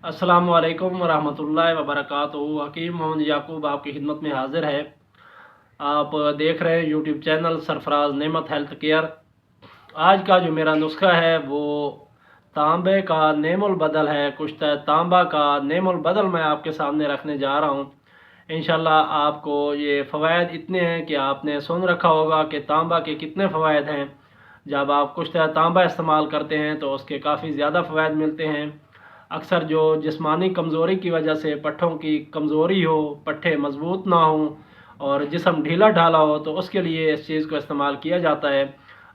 अस्सलामु अलैकुम वरहमतुल्लाहि वबरकातुहू। हकीम मोहम्मद याकूब आपकी खिदमत में हाजिर है। आप देख रहे हैं यूट्यूब चैनल सरफराज नेमत हेल्थ केयर। आज का जो मेरा नुस्खा है वो तांबे का नेमुल बदल है। कुश्त तांबा का नेमुल बदल मैं आपके सामने रखने जा रहा हूँ। इंशाल्लाह आपको ये फ़वाइद इतने हैं कि आपने सुन रखा होगा कि तांबा के कितने फ़वाइद हैं। जब आप कुश्त तांबा इस्तेमाल करते हैं तो उसके काफ़ी ज़्यादा फ़वाइद मिलते हैं। अक्सर जो जिस्मानी कमज़ोरी की वजह से पट्ठों की कमज़ोरी हो, पट्ठे मज़बूत ना हों और जिस्म ढीला ढाला हो, तो उसके लिए इस चीज़ को इस्तेमाल किया जाता है।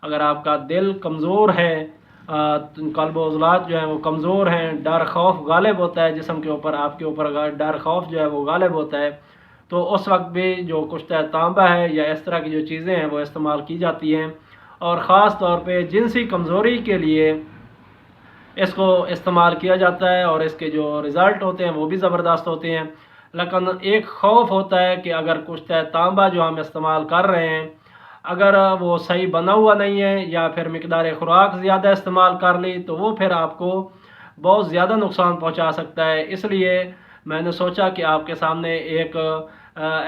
अगर आपका दिल कमज़ोर है, क़ल्ब व उज़लात जो हैं वो कमज़ोर हैं, डर खौफ गालिब होता है जिस्म के ऊपर, आपके ऊपर अगर डर खौफ जो है वो गालिब होता है, तो उस वक्त भी जो कुश्त तांबा है या इस तरह की जो चीज़ें हैं वो इस्तेमाल की जाती हैं। और ख़ास तौर पे जिनसी कमज़ोरी के लिए इसको इस्तेमाल किया जाता है और इसके जो रिज़ल्ट होते हैं वो भी ज़बरदस्त होते हैं। लेकिन एक ख़ौफ होता है कि अगर कुश्त तांबा जो हम इस्तेमाल कर रहे हैं, अगर वो सही बना हुआ नहीं है या फिर मिक़दार खुराक ज़्यादा इस्तेमाल कर ली, तो वो फिर आपको बहुत ज़्यादा नुकसान पहुंचा सकता है। इसलिए मैंने सोचा कि आपके सामने एक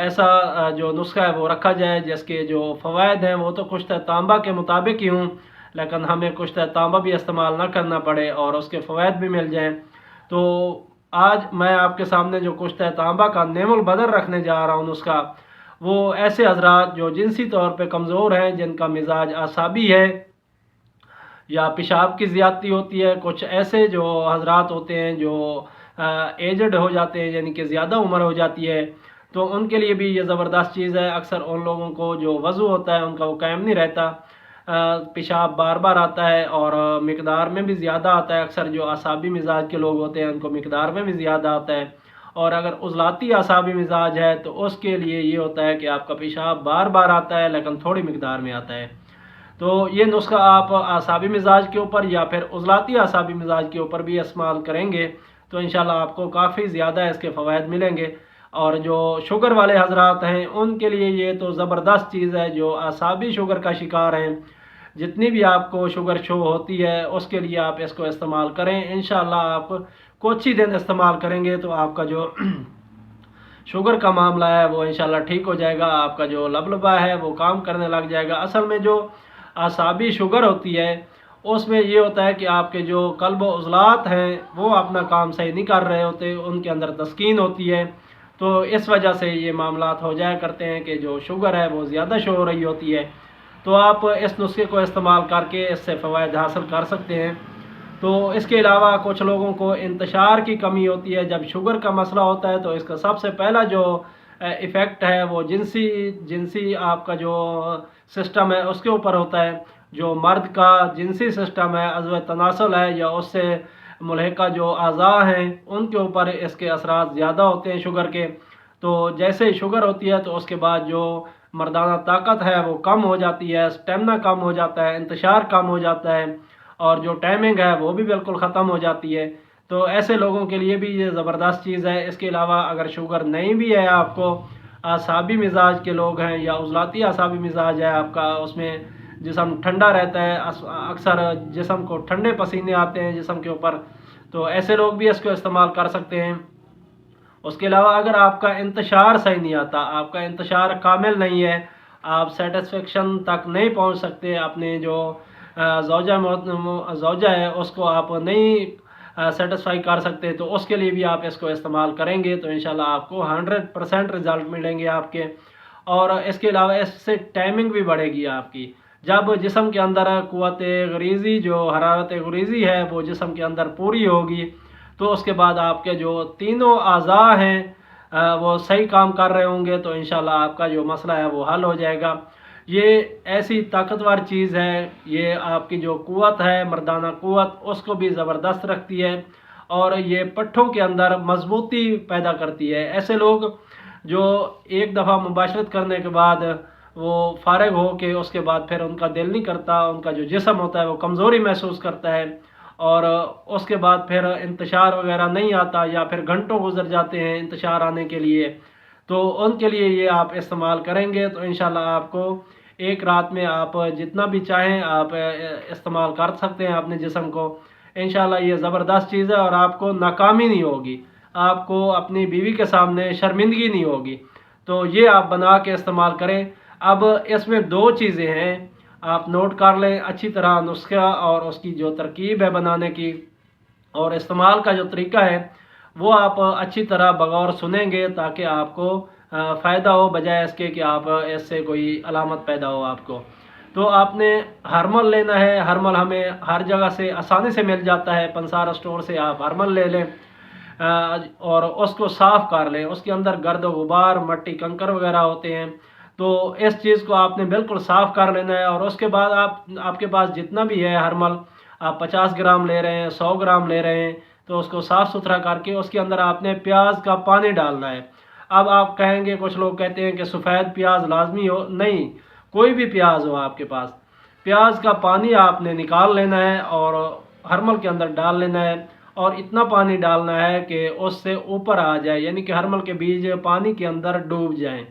ऐसा जो नुस्खा है वो रखा जाए जिसके जो फ़वाइद हैं वो तो कुश्त तांबा के मुताबिक ही हों, लेकिन हमें कुश्त तांबा भी इस्तेमाल ना करना पड़े और उसके फ़वाइद भी मिल जाएँ। तो आज मैं आपके सामने जो कुश्त तांबा का नेमुल बदल रखने जा रहा हूँ नुस्खा, वो ऐसे हज़रात जो जिनसी तौर पे कमज़ोर हैं, जिनका मिजाज असाबी है या पेशाब की ज़्यादती होती है, कुछ ऐसे जो हज़रात होते हैं जो एजड हो जाते हैं, यानी कि ज़्यादा उम्र हो जाती है, तो उनके लिए भी ये ज़बरदस्त चीज़ है। अक्सर उन लोगों को जो वज़ू होता है उनका वो कायम नहीं रहता, पेशाब बार बार आता है और मिक़दार में भी ज़्यादा आता है। अक्सर जो असाबी मिजाज के लोग होते हैं उनको मिक़दार में भी ज़्यादा आता है। और अगर उज़लाती असाबी मिजाज है तो उसके लिए ये होता है कि आपका पेशाब बार बार आता है लेकिन थोड़ी मिक़दार में आता है। तो ये नुस्खा आप आसाबी मिजाज के ऊपर या फिर उज़लाती आसाबी मिजाज के ऊपर भी इस्तेमाल करेंगे तो इंशाल्लाह आपको काफ़ी ज़्यादा इसके फ़वाइद मिलेंगे। और जो शुगर वाले हज़रात हैं उनके लिए ये तो ज़बरदस्त चीज़ है। जो आसाबी शुगर का शिकार हैं, जितनी भी आपको शुगर शो होती है उसके लिए आप इसको इस्तेमाल करें। इंशाल्लाह आप कुछ ही दिन इस्तेमाल करेंगे तो आपका जो शुगर का मामला है वो इंशाल्लाह ठीक हो जाएगा। आपका जो लबलबा है वो काम करने लग जाएगा। असल में जो आसाबी शुगर होती है उसमें ये होता है कि आपके जो क़ल्ब व उज़लात हैं वो अपना काम सही नहीं कर रहे होते, उनके अंदर तस्कीन होती है। तो इस वजह से ये मामलात हो जाया करते हैं कि जो शुगर है वो ज़्यादा शो हो रही होती है। तो आप इस नुस्खे को इस्तेमाल करके इससे फ़वाइद हासिल कर सकते हैं। तो इसके अलावा कुछ लोगों को इंतशार की कमी होती है। जब शुगर का मसला होता है तो इसका सबसे पहला जो इफ़ेक्ट है वो जिनसी जिनसी आपका जो सिस्टम है उसके ऊपर होता है। जो मर्द का जिनसी सिस्टम है, अज़्व तनासुल है या उससे मुल्हिका जो अज़ा हैं उनके ऊपर इसके असरात ज़्यादा होते हैं शुगर के। तो जैसे ही शुगर होती है तो उसके बाद जो मर्दाना ताकत है वो कम हो जाती है, स्टेमिना कम हो जाता है, इंतशार कम हो जाता है और जो टाइमिंग है वो भी बिल्कुल ख़त्म हो जाती है। तो ऐसे लोगों के लिए भी ये ज़बरदस्त चीज़ है। इसके अलावा अगर शुगर नहीं भी है, आपको असाबी मिजाज के लोग हैं या उज़लाती असाबी मिजाज है आपका, उसमें जिस्म ठंडा रहता है, अक्सर जिस्म को ठंडे पसीने आते हैं जिस्म के ऊपर, तो ऐसे लोग भी इसको इस्तेमाल कर सकते हैं। उसके अलावा अगर आपका इंतशार सही नहीं आता, आपका इंतशार कामिल नहीं है, आप सेटिस्फेक्शन तक नहीं पहुंच सकते, अपने जो ज़ौजा है उसको आप नहीं सेटिस्फाई कर सकते, तो उसके लिए भी आप इसको इस्तेमाल करेंगे तो इंशाल्लाह आपको 100% रिज़ल्ट मिलेंगे आपके। और इसके अलावा इससे टाइमिंग भी बढ़ेगी आपकी। जब जिस्म के अंदर क़ुव्वत ग़रीज़ी जो हरारत ग़रीज़ी है वो जिस्म के अंदर पूरी होगी, तो उसके बाद आपके जो तीनों अज़ा हैं वो सही काम कर रहे होंगे तो इंशाल्लाह आपका जो मसला है वो हल हो जाएगा। ये ऐसी ताकतवर चीज़ है, ये आपकी जो क़ुव्वत है, मर्दाना क़ुव्वत, उसको भी ज़बरदस्त रखती है और ये पट्ठों के अंदर मजबूती पैदा करती है। ऐसे लोग जो एक दफ़ा मुबाशरत करने के बाद वो फ़ारिग हो के उसके बाद फिर उनका दिल नहीं करता, उनका जो जिस्म होता है वो कमज़ोरी महसूस करता है और उसके बाद फिर इंतशार वगैरह नहीं आता या फिर घंटों गुजर जाते हैं इंतशार आने के लिए, तो उनके लिए ये आप इस्तेमाल करेंगे तो इंशाल्लाह आपको एक रात में आप जितना भी चाहें आप इस्तेमाल कर सकते हैं अपने जिस्म को। इंशाल्लाह ये ज़बरदस्त चीज़ है और आपको नाकामी नहीं होगी, आपको अपनी बीवी के सामने शर्मिंदगी नहीं होगी। तो ये आप बना के इस्तेमाल करें। अब इसमें 2 चीज़ें हैं, आप नोट कर लें अच्छी तरह नुस्खा और उसकी जो तरकीब है बनाने की और इस्तेमाल का जो तरीका है वो आप अच्छी तरह बगौर सुनेंगे ताकि आपको फ़ायदा हो, बजाय इसके कि आप इससे कोई अलामत पैदा हो आपको। तो आपने हरमल लेना है। हरमल हमें हर जगह से आसानी से मिल जाता है, पंसार स्टोर से आप हरमल ले लें और उसको साफ़ कर लें। उसके अंदर गर्द गुबार, मट्टी, कंकर वगैरह होते हैं, तो इस चीज़ को आपने बिल्कुल साफ़ कर लेना है। और उसके बाद आपके पास जितना भी है हरमल, आप 50 ग्राम ले रहे हैं, 100 ग्राम ले रहे हैं, तो उसको साफ़ सुथरा करके उसके अंदर आपने प्याज का पानी डालना है। अब आप कहेंगे, कुछ लोग कहते हैं कि सफ़ेद प्याज लाजमी हो, नहीं, कोई भी प्याज हो आपके पास, प्याज का पानी आपने निकाल लेना है और हरमल के अंदर डाल लेना है और इतना पानी डालना है कि उससे ऊपर आ जाए, यानी कि हरमल के बीज पानी के अंदर डूब जाएं।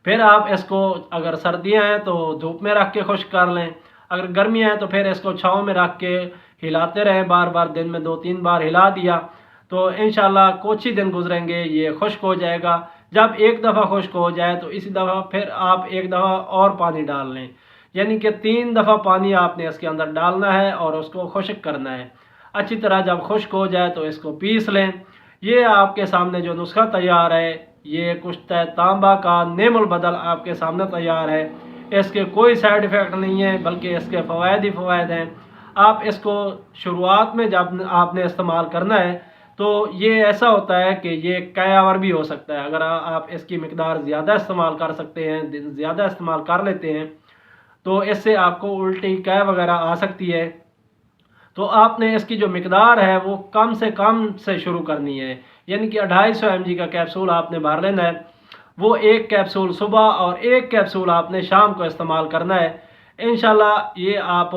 फिर आप इसको, अगर सर्दियां हैं तो धूप में रख के खुश्क कर लें, अगर गर्मियां हैं तो फिर इसको छाँव में रख के हिलाते रहें, बार बार दिन में 2-3 बार हिला दिया तो इंशाल्लाह कुछ ही दिन गुजरेंगे ये खुश्क हो जाएगा। जब एक दफ़ा खुश्क हो जाए तो इसी दफ़ा फिर आप एक दफ़ा और पानी डाल लें, यानी कि 3 दफ़ा पानी आपने इसके अंदर डालना है और उसको खुश्क करना है अच्छी तरह। जब खुश्क हो जाए तो इसको पीस लें। ये आपके सामने जो नुस्खा तैयार है, ये कुश्त तांबा का नेमुल बदल आपके सामने तैयार है। इसके कोई साइड इफ़ेक्ट नहीं है, बल्कि इसके फ़वायद ही फ़वायद हैं। आप इसको शुरुआत में जब आपने इस्तेमाल करना है तो ये ऐसा होता है कि ये कई आवर भी हो सकता है। अगर आप इसकी मिकदार ज़्यादा इस्तेमाल कर सकते हैं, ज़्यादा इस्तेमाल कर लेते हैं, तो इससे आपको उल्टी कै वगैरह आ सकती है। तो आपने इसकी जो मिकदार है वो कम से शुरू करनी है, यानी कि 250 mg का कैप्सूल आपने भर लेना है। वो एक कैप्सूल सुबह और एक कैप्सूल आपने शाम को इस्तेमाल करना है। इंशाल्लाह ये आप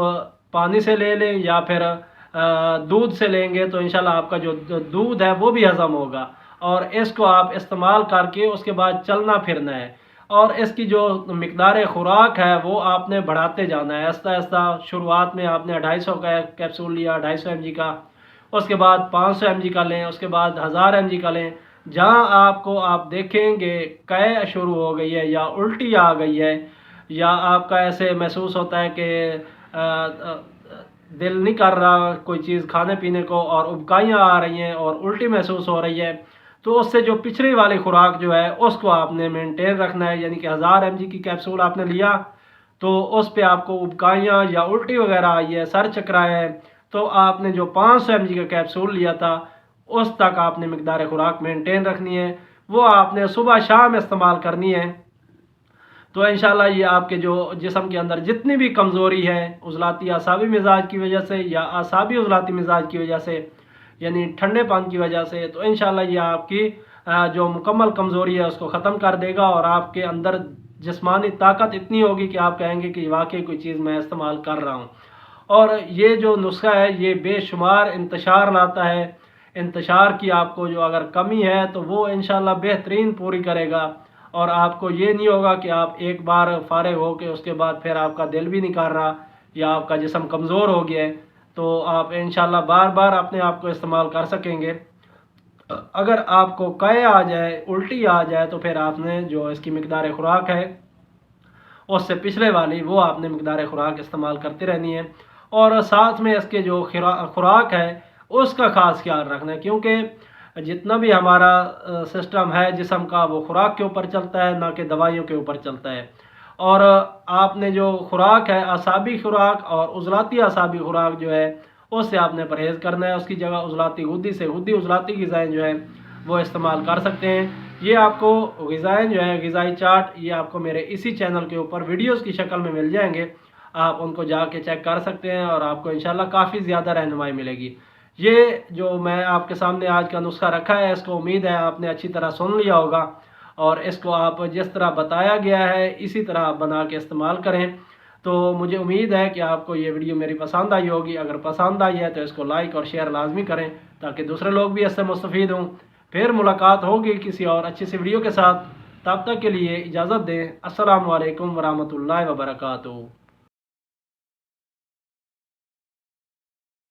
पानी से ले लें या फिर दूध से लेंगे तो इंशाल्लाह आपका जो दूध है वो भी हज़म होगा। और इसको आप इस्तेमाल करके उसके बाद चलना फिरना है और इसकी जो मिकदार खुराक है वो आपने बढ़ाते जाना है आहिस्ता आहिस्ता। शुरुआत में आपने 250 का कैप्सूल लिया, 250 mg का, उसके बाद 500 mg का लें, उसके बाद 1000 mg का लें। जहाँ आपको आप देखेंगे कै शुरू हो गई है या उल्टी आ गई है या आपका ऐसे महसूस होता है कि दिल नहीं कर रहा कोई चीज़ खाने पीने को और उबकाइयाँ आ रही हैं और उल्टी महसूस हो रही है, तो उससे जो पिछली वाली खुराक जो है उसको आपने मेंटेन रखना है। यानी कि 1000 mg की कैप्सूल आपने लिया तो उस पे आपको उबकाइयाँ या उल्टी वगैरह आई है, सर चकराया है, तो आपने जो 500 mg का कैप्सूल लिया था उस तक आपने मिकदार खुराक मेंटेन रखनी है। वो आपने सुबह शाम इस्तेमाल करनी है। तो इंशाल्लाह ये आपके जो जिस्म के अंदर जितनी भी कमज़ोरी है उज़लाती आसाबी मिजाज की वजह से या आसाबी उज़लाती मिजाज की वजह से, यानी ठंडेपन की वजह से, तो इंशाल्लाह ये आपकी जो मुकम्मल कमज़ोरी है उसको ख़त्म कर देगा और आपके अंदर जिस्मानी ताकत इतनी होगी कि आप कहेंगे कि वाकई कोई चीज़ मैं इस्तेमाल कर रहा हूँ। और ये जो नुस्खा है ये बेशुमार इंतशार लाता है। इंतशार की आपको जो अगर कमी है तो वो इंशाल्लाह बेहतरीन पूरी करेगा और आपको ये नहीं होगा कि आप एक बार फारिग हो के उसके बाद फिर आपका दिल भी नहीं कर रहा या आपका जिस्म कमज़ोर हो गया है, तो आप इंशाल्लाह बार बार अपने आप को इस्तेमाल कर सकेंगे। अगर आपको कै आ जाए, उल्टी आ जाए, तो फिर आपने जो इसकी मिकदार खुराक है उससे पिछले वाली वो आपने मिकदार खुराक इस्तेमाल करती रहनी है और साथ में इसके जो खुराक है उसका ख़ास ख्याल रखना है, क्योंकि जितना भी हमारा सिस्टम है जिस्म का वो खुराक के ऊपर चलता है, ना कि दवाइयों के ऊपर चलता है। और आपने जो खुराक है आसाबी खुराक और उज़लाती आसाबी खुराक जो है उससे आपने परहेज़ करना है। उसकी जगह उज़लाती गुद्दी से गुद्दी उज़लाती ग़िज़ाएँ जो है वो इस्तेमाल कर सकते हैं। ये आपको ग़िज़ाएँ जो है ग़िज़ाई चार्ट ये आपको मेरे इसी चैनल के ऊपर वीडियोज़ की शक्ल में मिल जाएंगे, आप उनको जाके चेक कर सकते हैं और आपको इंशाल्लाह काफ़ी ज़्यादा रहनुमाई मिलेगी। ये जो मैं आपके सामने आज का नुस्खा रखा है इसको उम्मीद है आपने अच्छी तरह सुन लिया होगा और इसको आप जिस तरह बताया गया है इसी तरह आप बना के इस्तेमाल करें। तो मुझे उम्मीद है कि आपको ये वीडियो मेरी पसंद आई होगी। अगर पसंद आई है तो इसको लाइक और शेयर लाजमी करें ताकि दूसरे लोग भी इससे मुस्तफ़ीद हों। फिर मुलाकात होगी किसी और अच्छी सी वीडियो के साथ, तब तक के लिए इजाज़त दें। अस्सलामु अलैकुम वरहमतुल्लाहि वबरकातुहू।